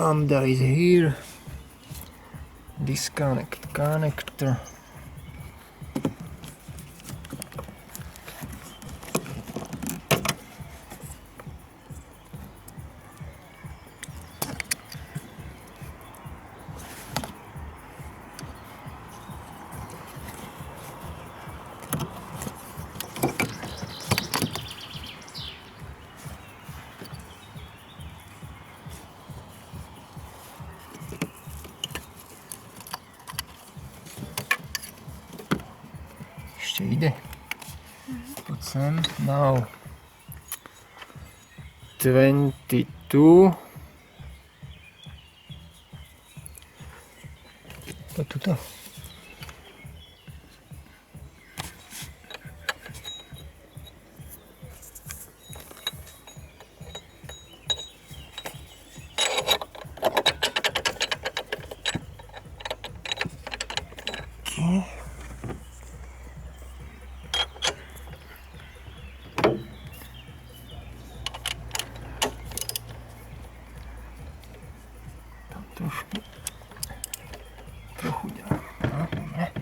lambda is here. Disconnect connector. Ještě jde. Pojď sem. Now 22. Pojď tuto. Okay. Trochu dělám. No, dobre.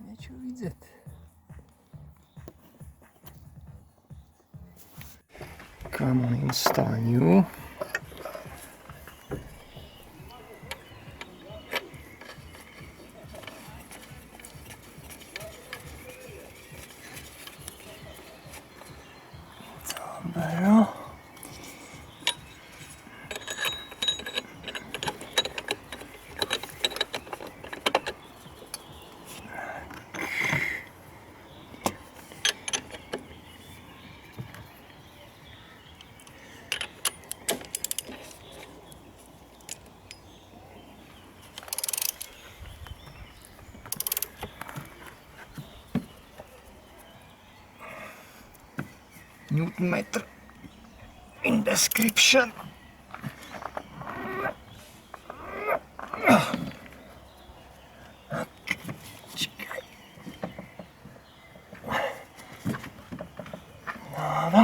Niečo vidieť. Come on, install new. Dobro. Newton meter in description. Čekaj. Áno.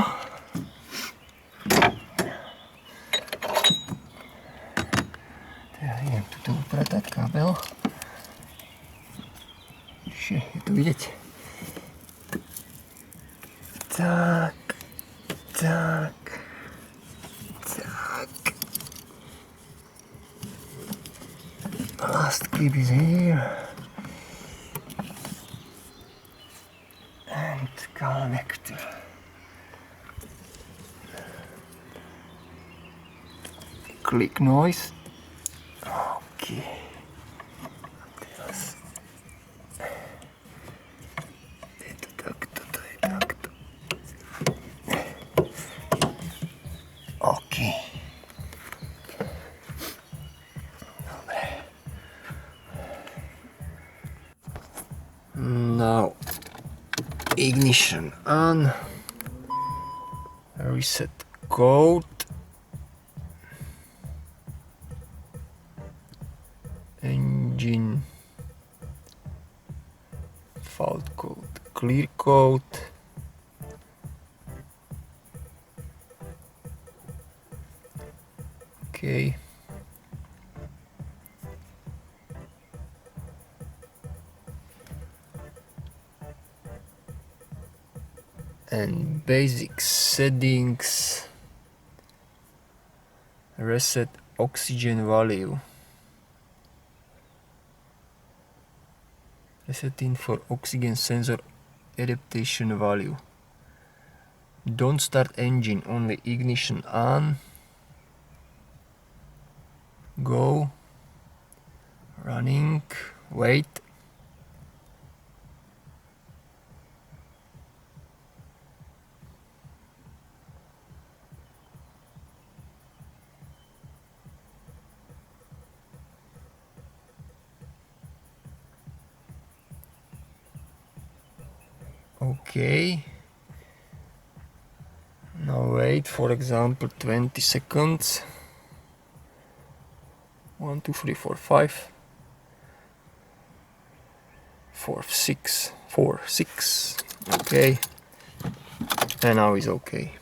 Teda idem tuto upratať kábel. Ešte je to vidieť. Tak. Tak. Last clip is here. And connector. Click noise. Okay. Teraz. Je to takto, to je takto. OK. Dobre. Now ignition on. Reset code. clear coat. Okay. And basic settings. Reset oxygen value. Resetting for oxygen sensor adaptation value. Don't start engine, only ignition on. Go. Running. Wait. Okay. Now wait, for example, 20 seconds. 1, 2, 3, 4, 5. 4, 6. 4, 6. Okay. And now it's okay.